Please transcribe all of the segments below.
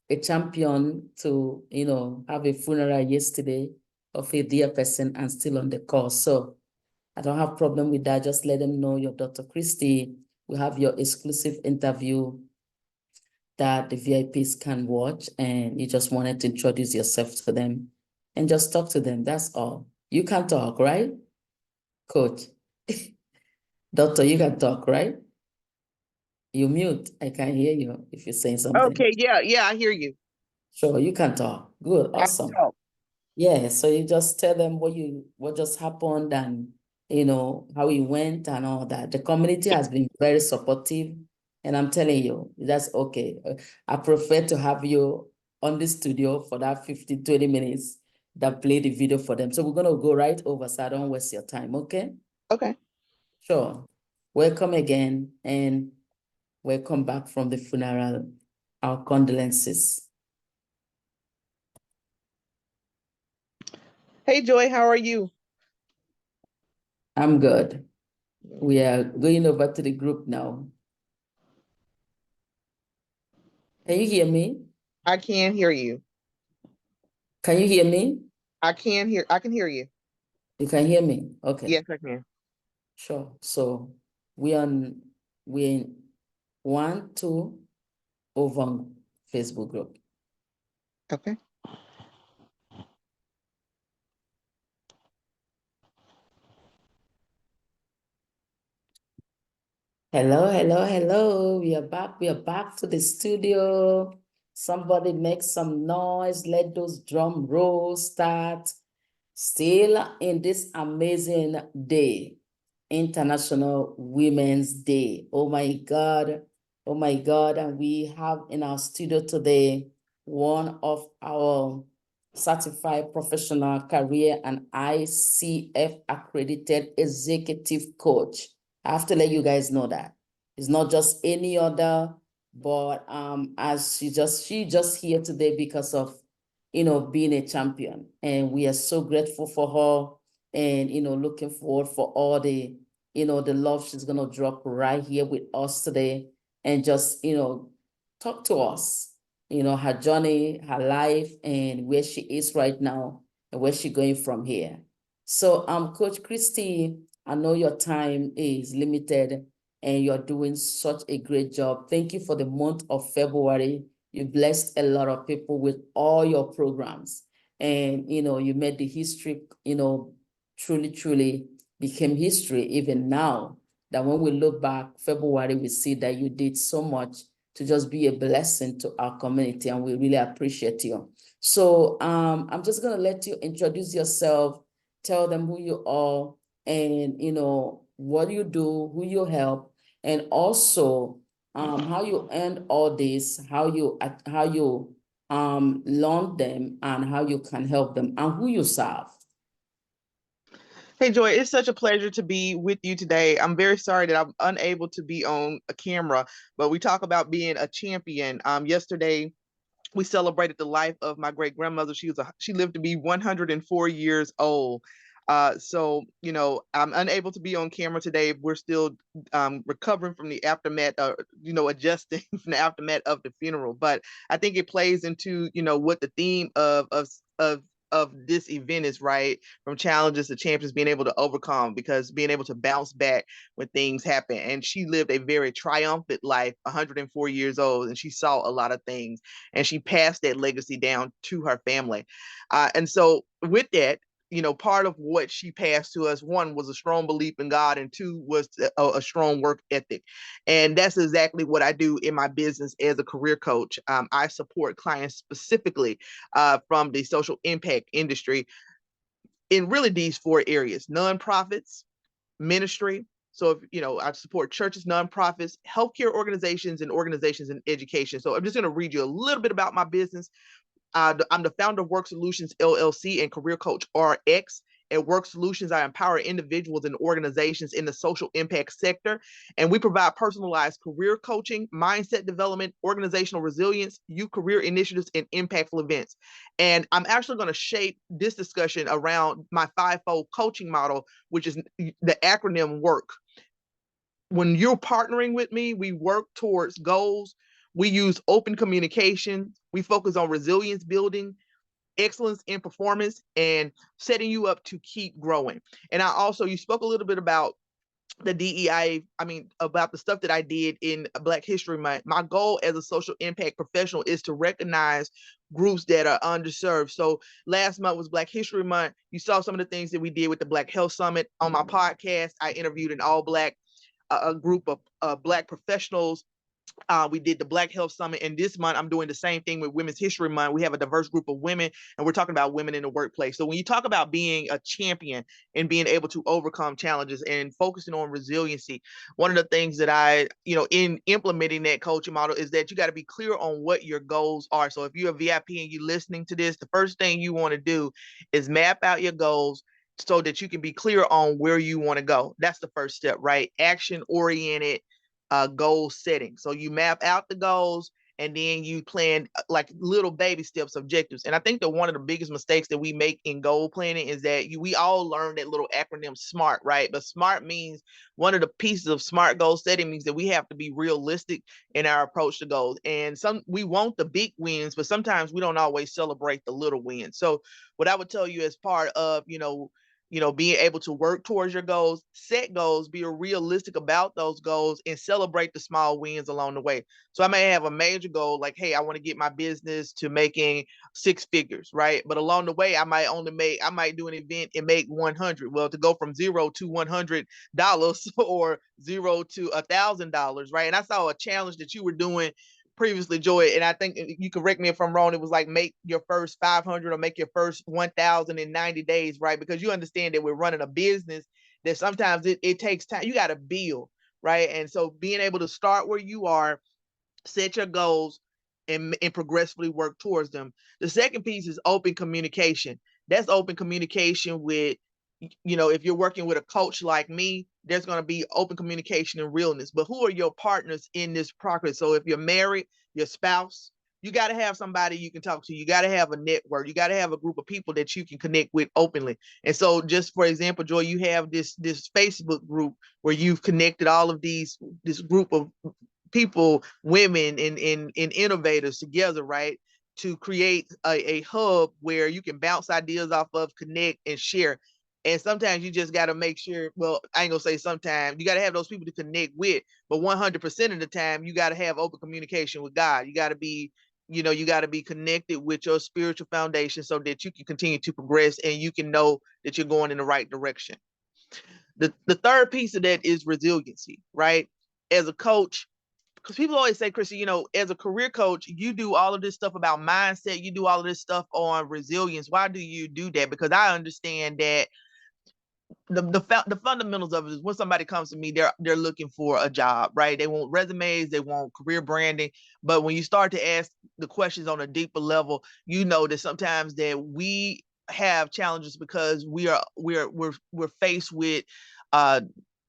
a champion to, have a funeral yesterday of a dear person and still on the call. So I don't have problem with that. Just let them know you're Dr. Kristy. We have your exclusive interview that the VIPs can watch, and you just wanted to introduce yourself to them and just talk to them. That's all. You can talk, right? Coach. Doctor, you can talk, right? You mute. I can't hear you if you're saying something. Okay, yeah, I hear you. Sure, you can talk. Good, awesome. Yeah, so you just tell them what just happened and how it went and all that. The community has been very supportive, and I'm telling you, that's okay. I prefer to have you on the studio for that 15, 20 minutes than play the video for them. So we're gonna go right over so I don't waste your time, okay? Okay. Sure. Welcome again, and welcome back from the funeral. Our condolences. Hey, Joy, how are you? I'm good. We are going over to the group now. Can you hear me? I can hear you. Can you hear me? I can hear you. You can hear me? Okay. Yes, I can. Sure. So we're in 1, 2 over Facebook group. Okay. Hello, hello, hello. We are back. We are back to the studio. Somebody make some noise. Let those drum rolls start. Still in this amazing day, International Women's Day. Oh my God. Oh my God. And we have in our studio today one of our certified professional career and ICF-accredited executive coach. I have to let you guys know that. It's not just any other, but as she just here today because of being a champion. And we are so grateful for her and, looking forward for all the, the love she's going to drop right here with us today and just, talk to us, her journey, her life, and where she is right now and where she's going from here. So, Coach Kristy, I know your time is limited and you're doing such a great job. Thank you for the month of February. You blessed a lot of people with all your programs. And, you made the history, truly became history even now. That when we look back, February, we see that you did so much to just be a blessing to our community, and we really appreciate you. So I'm just gonna let you introduce yourself, tell them who you are, and what you do, who you help, and also how you earn all this, how you learn them, and how you can help them, and who you serve. Hey, Joy, it's such a pleasure to be with you today. I'm very sorry that I'm unable to be on a camera, but we talk about being a champion. Yesterday, we celebrated the life of my great grandmother. She lived to be 104 years old. So, I'm unable to be on camera today. We're still recovering from the aftermath, adjusting from the aftermath of the funeral. But I think it plays into, what the theme of this event is, right? From challenges to champions, being able to overcome, because being able to bounce back when things happen. And she lived a very triumphant life, 104 years old, and she saw a lot of things, and she passed that legacy down to her family. And so with that, part of what she passed to us, one was a strong belief in God, and two was a strong work ethic. And that's exactly what I do in my business as a career coach. I support clients specifically from the social impact industry in really these 4 areas: nonprofits, ministry. So if I support churches, nonprofits, healthcare organizations, and organizations in education. So I'm just going to read you a little bit about my business. I'm the founder of WORxK Solutions LLC and CareerCoachRx. At WORxK Solutions, I empower individuals and organizations in the social impact sector, and we provide personalized career coaching, mindset development, organizational resilience, youth career initiatives, and impactful events. And I'm actually going to shape this discussion around my 5-fold coaching model, which is the acronym WORK. When you're partnering with me, we work towards goals. We use open communication. We focus on resilience building, excellence in performance, and setting you up to keep growing. And I also, you spoke a little bit about the DEI, about the stuff that I did in Black History Month. My goal as a social impact professional is to recognize groups that are underserved. So last month was Black History Month. You saw some of the things that we did with the Black Health Summit. On my podcast, I interviewed an all Black a group of Black professionals. We did the Black Health Summit, and this month I'm doing the same thing with Women's History Month. We have a diverse group of women, and we're talking about women in the workplace. So when you talk about being a champion and being able to overcome challenges and focusing on resiliency, one of the things that I, in implementing that coaching model is that you got to be clear on what your goals are. So if you're a VIP and you're listening to this, the first thing you want to do is map out your goals so that you can be clear on where you want to go. That's the first step, right? Action oriented goal setting. So you map out the goals and then you plan like little baby steps, objectives. And I think that one of the biggest mistakes that we make in goal planning is that we all learn that little acronym SMART, right? But SMART means, one of the pieces of SMART goal setting means that we have to be realistic in our approach to goals. And we want the big wins, but sometimes we don't always celebrate the little wins. So what I would tell you as part of, being able to work towards your goals, set goals, be realistic about those goals, and celebrate the small wins along the way. So I may have a major goal, like, hey, I want to get my business to making 6 figures, right? But along the way, I might do an event and make 100. Well, to go from $0 to $100 or $0 to $1,000, right? And I saw a challenge that you were doing previously, Joy, and I think you correct me if I'm wrong. It was like make your first 500 or make your first 1,000 in 90 days, right? Because you understand that we're running a business that sometimes it takes time. You got to build, right? And so being able to start where you are, set your goals, and progressively work towards them. The second piece is open communication. That's open communication with, if you're working with a coach like me, there's going to be open communication and realness. But who are your partners in this progress? So if you're married, your spouse, you got to have somebody you can talk to. You got to have a network. You got to have a group of people that you can connect with openly. And so just for example, Joy, you have this Facebook group where you've connected all of this group of people, women and innovators together, right? To create a hub where you can bounce ideas off of, connect and share. And sometimes you just got to make sure, well, I ain't gonna say sometimes, you got to have those people to connect with, but 100% of the time, you got to have open communication with God. You got to be, you got to be connected with your spiritual foundation so that you can continue to progress and you can know that you're going in the right direction. The third piece of that is resiliency, right? As a coach, because people always say, Kristy, as a career coach, you do all of this stuff about mindset, you do all of this stuff on resilience. Why do you do that? Because I understand that the fundamentals of it is when somebody comes to me, they're looking for a job, right? They want resumes, they want career branding. But when you start to ask the questions on a deeper level, you know that sometimes that we have challenges because we're faced with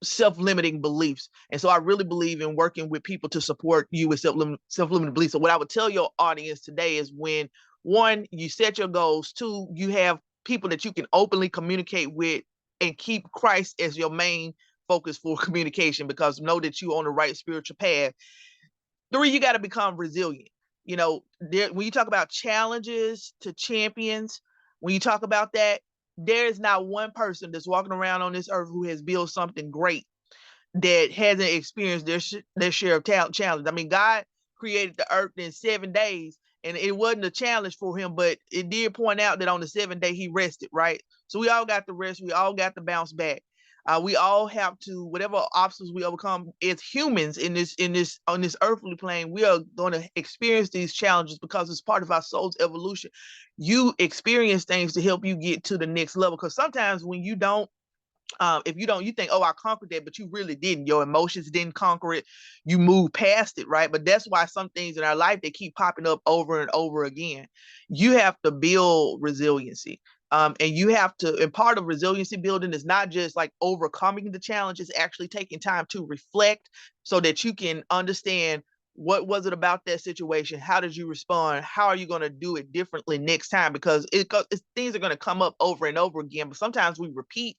self-limiting beliefs. And so I really believe in working with people to support you with self-limiting beliefs. So what I would tell your audience today is, when one, you set your goals, two, you have people that you can openly communicate with and keep Christ as your main focus for communication, because know that you're on the right spiritual path. Three, you got to become resilient. When you talk about challenges to champions, when you talk about that, there is not one person that's walking around on this earth who has built something great that hasn't experienced their share of challenge. I mean, God created the earth in 7 days, and it wasn't a challenge for him, but it did point out that on the 7th day he rested, right? So we all got to rest. We all got to bounce back. We all have to, whatever obstacles we overcome as humans on this earthly plane, we are going to experience these challenges because it's part of our soul's evolution. You experience things to help you get to the next level. Because sometimes when you don't, if you don't, you think, oh, I conquered that, but you really didn't. Your emotions didn't conquer it. You moved past it, right? But that's why some things in our life, they keep popping up over and over again. You have to build resiliency. And you have to, and part of resiliency building is not just like overcoming the challenge, it's actually taking time to reflect so that you can understand, what was it about that situation? How did you respond? How are you going to do it differently next time? Because things are going to come up over and over again, but sometimes we repeat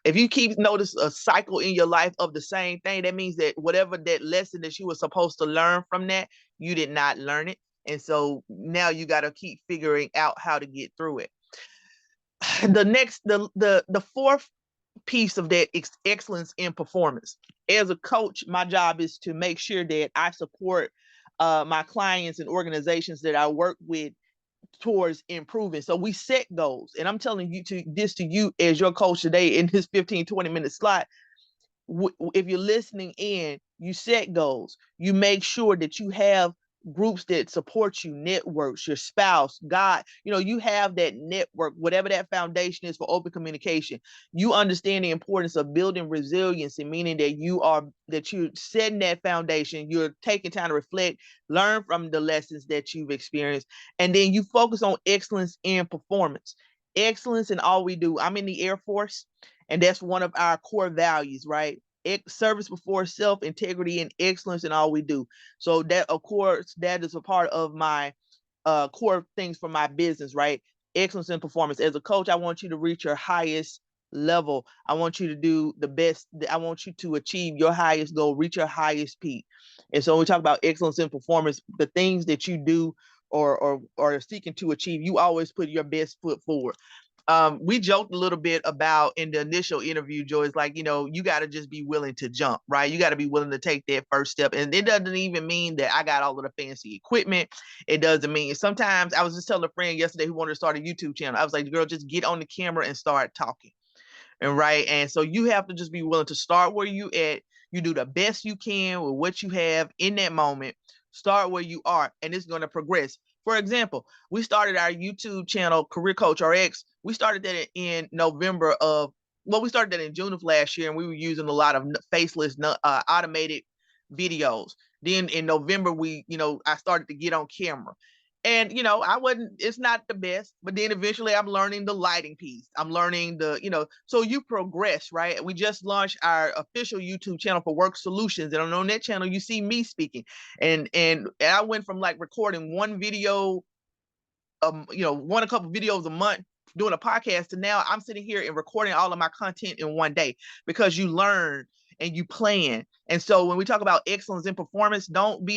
If you keep notice a cycle in your life of the same thing, that means that whatever that lesson that you were supposed to learn from that, you did not learn it. And so now you got to keep figuring out how to get through it. The fourth piece of that excellence in performance. As a coach, my job is to make sure that I support my clients and organizations that I work with towards improving. So we set goals. And I'm telling you to you as your coach today in this 15, 20-minute slot. If you're listening in, you set goals. You make sure that you have groups that support you, networks, your spouse, God, you have that network, whatever that foundation is for open communication. You understand the importance of building resiliency, meaning that you're setting that foundation, you're taking time to reflect, learn from the lessons that you've experienced, and then you focus on excellence in performance. Excellence in all we do. I'm in the Air Force, and that's one of our core values, right? Service before self, integrity, and excellence in all we do. So that, of course, that is a part of my core things for my business, right? Excellence in performance. As a coach, I want you to reach your highest level. I want you to do the best. I want you to achieve your highest goal, reach your highest peak. And so when we talk about excellence in performance, the things that you do or are seeking to achieve, you always put your best foot forward. We joked a little bit about in the initial interview, Joy, is like, you got to just be willing to jump, right? You got to be willing to take that first step. And it doesn't even mean that I got all of the fancy equipment. It doesn't mean, sometimes I was just telling a friend yesterday who wanted to start a YouTube channel. I was like, girl, just get on the camera and start talking. And right. And so you have to just be willing to start where you at. You do the best you can with what you have in that moment. Start where you are, and it's going to progress. For example, we started our YouTube channel, CareerCoachRx. We started that in we started that in June of last year, and we were using a lot of faceless, automated videos. Then in November, I started to get on camera. And, it's not the best, but then eventually I'm learning the lighting piece. I'm learning so you progress, right? We just launched our official YouTube channel for WORxK Solutions. And on that channel, you see me speaking. And I went from like recording one video, a couple videos a month, doing a podcast, to now I'm sitting here and recording all of my content in one day, because you learn and you plan. And so when we talk about excellence in performance, don't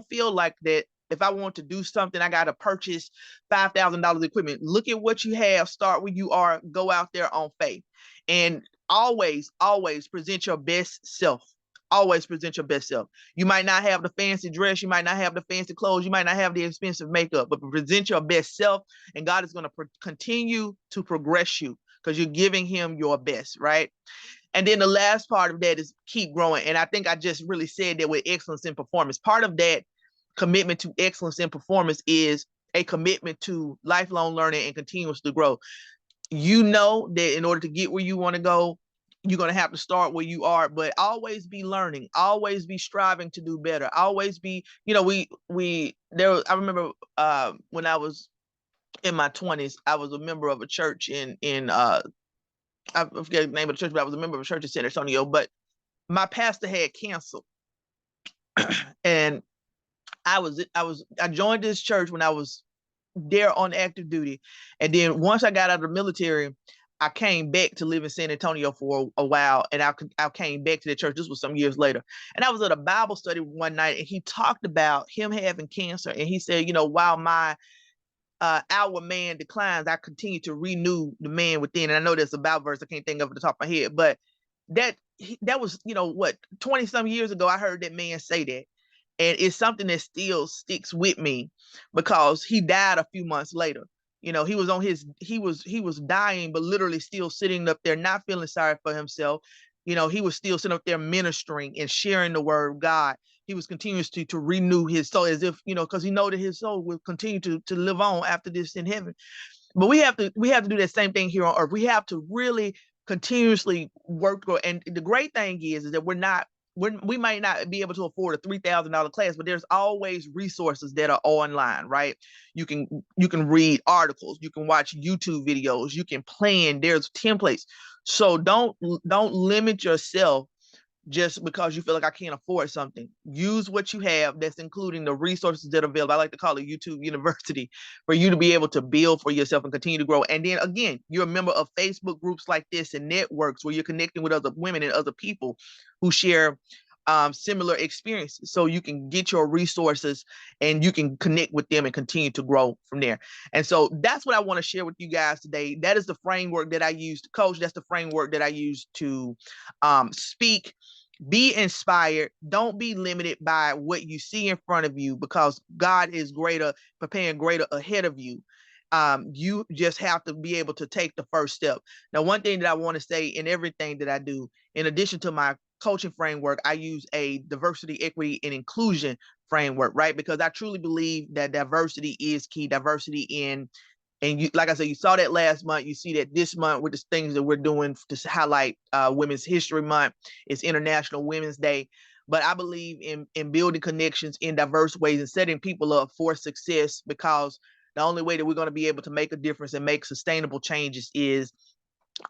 feel like that if I want to do something, I got to purchase $5,000 equipment. Look at what you have, start where you are, go out there on faith. And always, always present your best self. Always present your best self. You might not have the fancy dress, you might not have the fancy clothes, you might not have the expensive makeup, but present your best self, and God is going to continue to progress you because you're giving him your best, right? And then the last part of that is keep growing. And I think I just really said that with excellence in performance. Part of that commitment to excellence in performance is a commitment to lifelong learning and continuous to grow. You know that in order to get where you want to go, you're going to have to start where you are, but always be learning, always be striving to do better, always be, I remember when I was in my 20s, I was a member of a church in I forget the name of the church, but I was a member of a church in San Antonio, but my pastor had cancer. And I joined this church when I was there on active duty. And then once I got out of the military, I came back to live in San Antonio for a while, and I came back to the church. This was some years later. And I was at a Bible study one night, and he talked about him having cancer. And he said, while my outward man declines, I continue to renew the man within. And I know there's a Bible verse, I can't think of it at the top of my head, but that was, 20 some years ago, I heard that man say that. And it's something that still sticks with me, because he died a few months later. He was dying, but literally still sitting up there, not feeling sorry for himself. He was still sitting up there ministering and sharing the word of God. He was continuously to renew his soul, as if, because he know that his soul will continue to live on after this in heaven. But we have to do that same thing here on earth. We have to really continuously work. And the great thing is that we might not be able to afford a $3,000 class, but there's always resources that are online, right? You can read articles, you can watch YouTube videos, you can plan. There's templates. So don't limit yourself just because you feel like I can't afford something. Use what you have, that's including the resources that are available. I like to call it YouTube University, for you to be able to build for yourself and continue to grow. And then again, you're a member of Facebook groups like this and networks where you're connecting with other women and other people who share similar experiences, so you can get your resources and you can connect with them and continue to grow from there. And so that's what I want to share with you guys today. That is the framework that I use to coach. That's the framework that I use to speak. Be inspired. Don't be limited by what you see in front of you, because God is greater, preparing greater ahead of you. You just have to be able to take the first step. Now, one thing that I want to say in everything that I do, in addition to my coaching framework, I use a diversity, equity, and inclusion framework, right? Because I truly believe that diversity is key. Diversity in, and you, like I said, you saw that last month. You see that this month with the things that we're doing to highlight Women's History Month. It's International Women's Day. But I believe in building connections in diverse ways and setting people up for success, because the only way that we're going to be able to make a difference and make sustainable changes is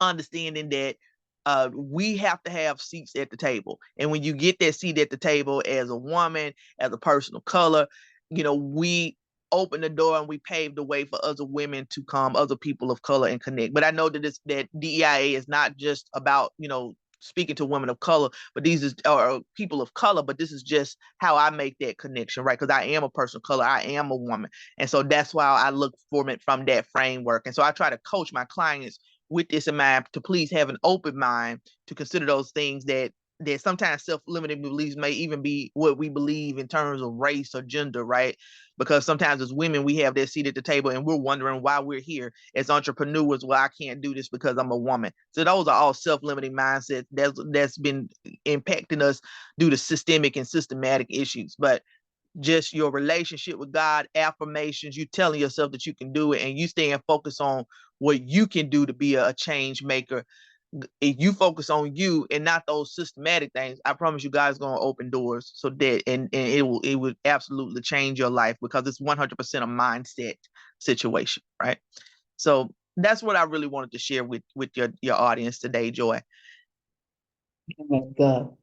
understanding that we have to have seats at the table. And when you get that seat at the table as a woman, as a person of color, we open the door and we pave the way for other women to come, other people of color, and connect. But I know that DEIA is not just about, speaking to women of color, but these are people of color, but this is just how I make that connection, right? Because I am a person of color, I am a woman. And so that's why I look for it from that framework. And so I try to coach my clients with this in mind, to please have an open mind to consider those things that sometimes self-limiting beliefs may even be what we believe in terms of race or gender, right? Because sometimes as women, we have that seat at the table and we're wondering why we're here as entrepreneurs. Well, I can't do this because I'm a woman. So those are all self-limiting mindsets that's been impacting us due to systemic and systematic issues. But just your relationship with God, affirmations, you telling yourself that you can do it, and you staying focused on what you can do to be a change maker. If you focus on you and not those systematic things, I promise you God's going to open doors, so that and it would absolutely change your life, because it's 100% a mindset situation, right? So that's what I really wanted to share with your audience today, Joy. Oh my God,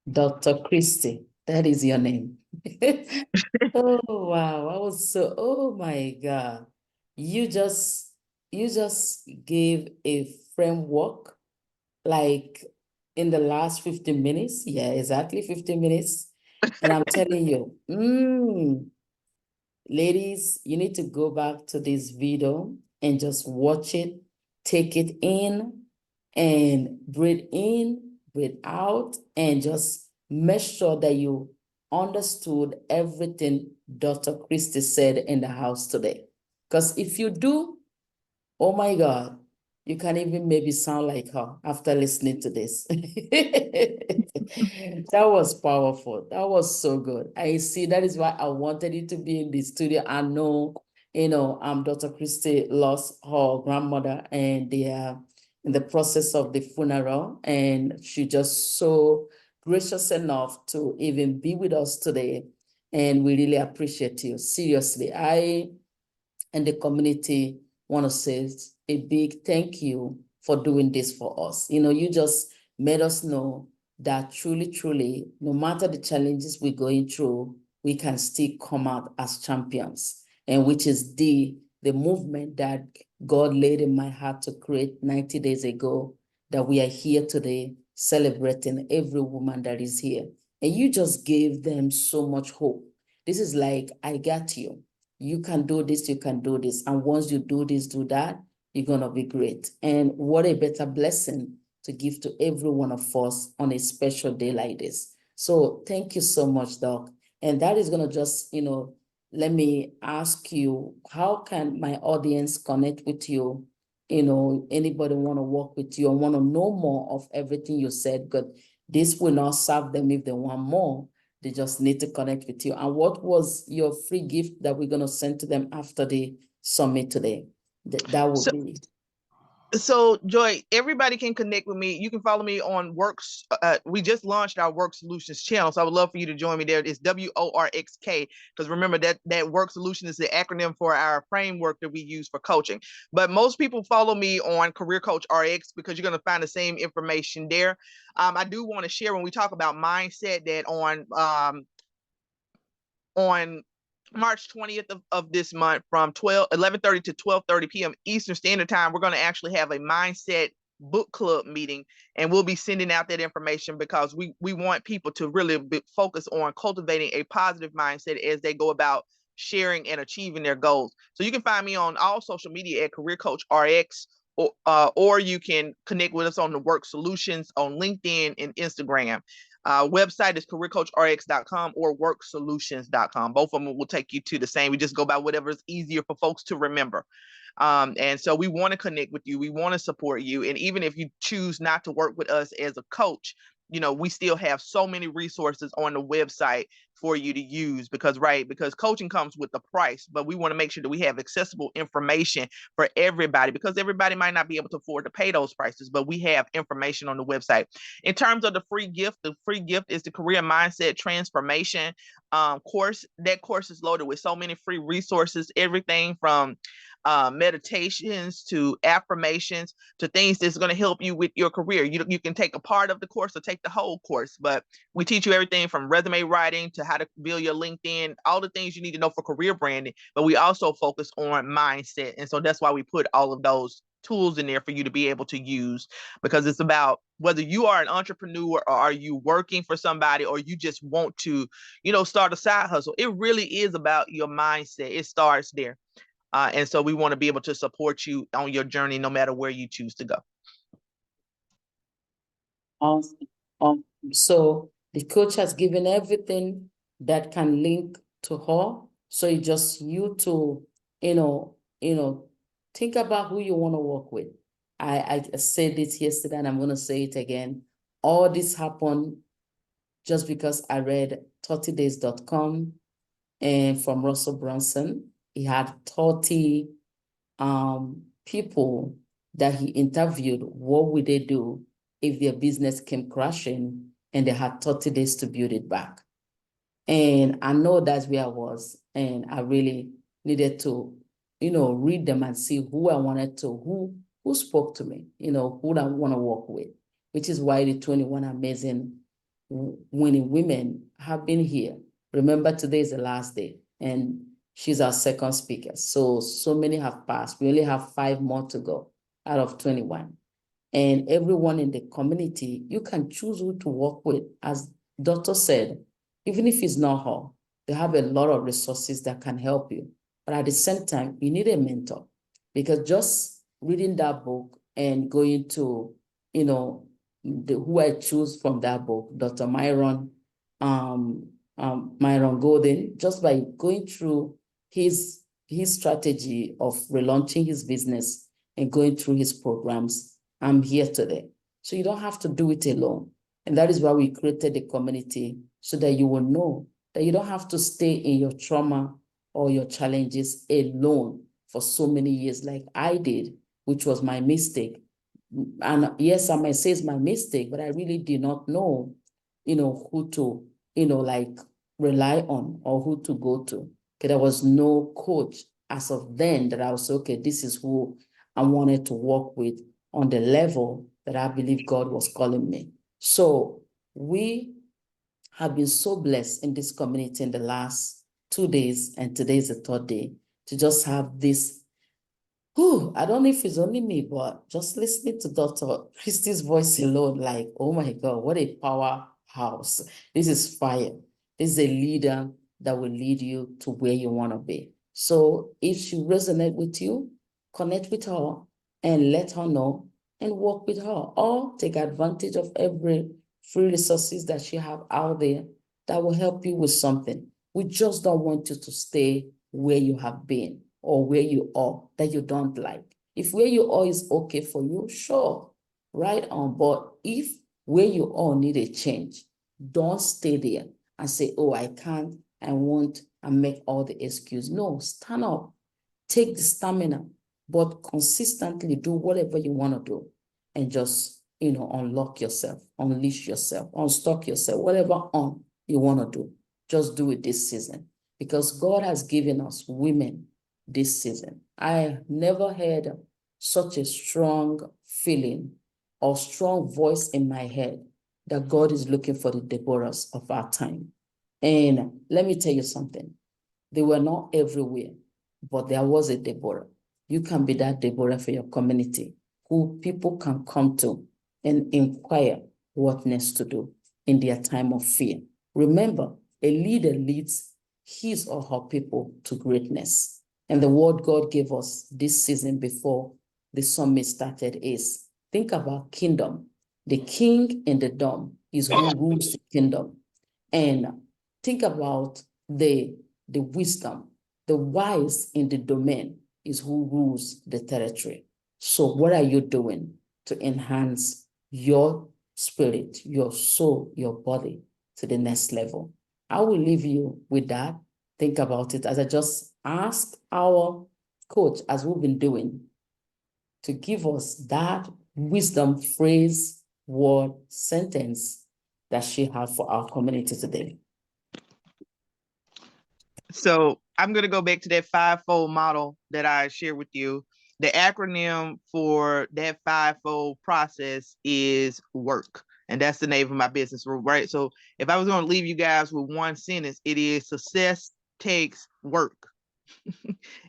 Dr. Kristy, that is your name. Oh wow, oh my God. You just gave a framework, like in the last 15 minutes. Yeah, exactly 15 minutes. And I'm telling you, ladies, you need to go back to this video and just watch it, take it in, and breathe in, breathe out, and just make sure that you understood everything Dr. Kristy said in the house today. Because if you do, oh my God, you can even maybe sound like her after listening to this. That was powerful. That was so good. I see, that is why I wanted you to be in the studio. I know, Dr. Kristy lost her grandmother, and they are in the process of the funeral, and she just so gracious enough to even be with us today. And we really appreciate you. Seriously, I and the community want to say a big thank you for doing this for us. You just made us know that truly, no matter the challenges we're going through, we can still come out as champions, and which is the movement that God laid in my heart to create 90 days ago, that we are here today celebrating every woman that is here. And you just gave them so much hope. This is like, I got you. You can do this, you can do this. And once you do this, do that, you're going to be great. And what a better blessing to give to every one of us on a special day like this. So thank you so much, Doc. And that is going to just, let me ask you, how can my audience connect with you? Anybody want to work with you and want to know more of everything you said? But this will not serve them if they want more. They just need to connect with you. And what was your free gift that we're going to send to them after the summit today? That would be. So Joy, everybody can connect with me. You can follow me on WORxK. We just launched our WORxK Solutions channel, so I would love for you to join me there. It's WORxK, because remember that WORxK Solution is the acronym for our framework that we use for coaching. But most people follow me on Career Coach RX because you're going to find the same information there. I do want to share when we talk about mindset that on March 20th of this month from 11:30 to 12:30 p.m. Eastern Standard Time, we're going to actually have a mindset book club meeting, and we'll be sending out that information because we want people to really focus on cultivating a positive mindset as they go about sharing and achieving their goals. So you can find me on all social media at Career Coach RX, or you can connect with us on the WORxK Solutions on LinkedIn and Instagram. Website is careercoachrx.com or worksolutions.com. Both of them will take you to the same. We just go by whatever is easier for folks to remember. And so we want to connect with you. We want to support you. And even if you choose not to work with us as a coach, we still have so many resources on the website for you to use because coaching comes with a price, but we want to make sure that we have accessible information for everybody because everybody might not be able to afford to pay those prices, but we have information on the website. In terms of the free gift is the Career Mindset Transformation course. That course is loaded with so many free resources, everything from meditations to affirmations to things that's going to help you with your career. You can take a part of the course or take the whole course, but we teach you everything from resume writing to how to build your LinkedIn, all the things you need to know for career branding, but we also focus on mindset. And so that's why we put all of those tools in there for you to be able to use, because it's about whether you are an entrepreneur or are you working for somebody or you just want to, start a side hustle. It really is about your mindset. It starts there. And so we want to be able to support you on your journey, no matter where you choose to go. Awesome. So the coach has given everything that can link to her. So it's just you to, think about who you want to work with. I said it yesterday and I'm going to say it again. All this happened just because I read 30days.com and from Russell Brunson. He had 30 people that he interviewed. What would they do if their business came crashing and they had 30 days to build it back? And I know that's where I was. And I really needed to, read them and see who I wanted to, who spoke to me, who I want to work with, which is why the 21 amazing winning women have been here. Remember, today is the last day and she's our second speaker. So many have passed. We only have 5 more to go out of 21. And everyone in the community, you can choose who to work with. As Dr. said, even if it's not her, they have a lot of resources that can help you. But at the same time, you need a mentor, because just reading that book and going to, who I choose from that book, Dr. Myron Golden, just by going through his strategy of relaunching his business and going through his programs, I'm here today. So you don't have to do it alone. And that is why we created the community, so that you will know that you don't have to stay in your trauma or your challenges alone for so many years like I did, which was my mistake. And yes, I might say it's my mistake, but I really did not know, who to, rely on or who to go to. Okay, there was no coach as of then that I was, okay, this is who I wanted to work with on the level that I believe God was calling me. So we have been so blessed in this community in the last 2 days, and today is the 3rd day, to just have this. I don't know if it's only me, but just listening to Dr. Kristy's voice alone, like, oh my God, what a powerhouse. This is fire. This is a leader that will lead you to where you want to be. So if she resonates with you, connect with her and let her know and work with her, or take advantage of every free resources that she have out there that will help you with something. We just don't want you to stay where you have been or where you are that you don't like. If where you are is okay for you, sure, right on. But if where you are need a change, don't stay there and say, oh, I can't, I won't, and make all the excuses. No, stand up, take the stamina, but consistently do whatever you want to do and just, unlock yourself, unleash yourself, unstock yourself, whatever you want to do. Just do it this season because God has given us women this season. I never had such a strong feeling or strong voice in my head that God is looking for the Deborahs of our time. And let me tell you something. They were not everywhere, but there was a Deborah. You can be that Deborah for your community who people can come to and inquire what next to do in their time of fear. Remember, a leader leads his or her people to greatness. And the word God gave us this season before the summit started is, think about kingdom. The king in the dome is who rules the kingdom. And think about the wisdom. The wise in the domain is who rules the territory. So what are you doing to enhance your spirit, your soul, your body to the next level? I will leave you with that. Think about it as I just asked our coach, as we've been doing, to give us that wisdom phrase, word, sentence that she had for our community today. So I'm going to go back to that fivefold model that I shared with you. The acronym for that fivefold process is WORK. And that's the name of my business, right? So if I was going to leave you guys with one sentence, it is success takes work.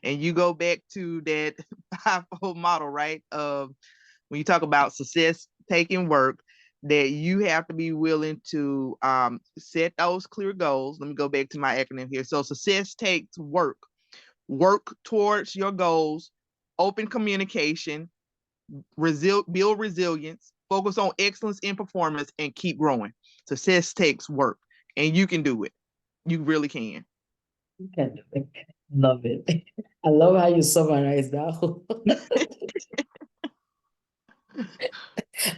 And you go back to that fivefold model, right? When you talk about success taking work, that you have to be willing to set those clear goals. Let me go back to my acronym here. So success takes work. Work towards your goals, open communication, build resilience, focus on excellence in performance, and keep growing. Success takes work, and you can do it. You really can. You can do it. Love it. I love how you summarize that.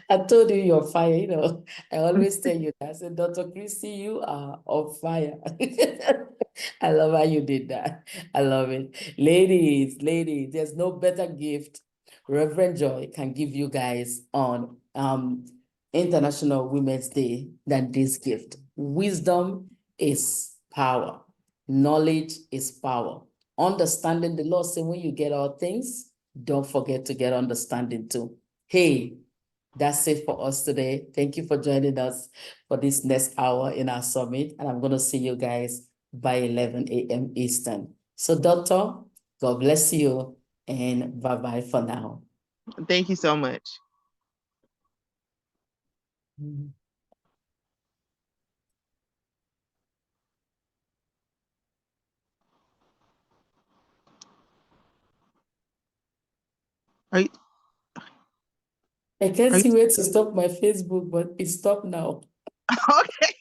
I told you you're fire, I always tell you that. I said, Dr. Kristy, you are on fire. I love how you did that. I love it. Ladies, there's no better gift Reverend Joy can give you guys on International Women's Day than this gift. Wisdom is power. Knowledge is power. Understanding, the Lord said, when you get all things, don't forget to get understanding too. Hey, that's it for us today. Thank you for joining us for this next hour in our summit. And I'm going to see you guys by 11 a.m. Eastern. So, Doctor, God bless you and bye-bye for now. Thank you so much. I can't see where to stop my Facebook, but it stopped now. Okay.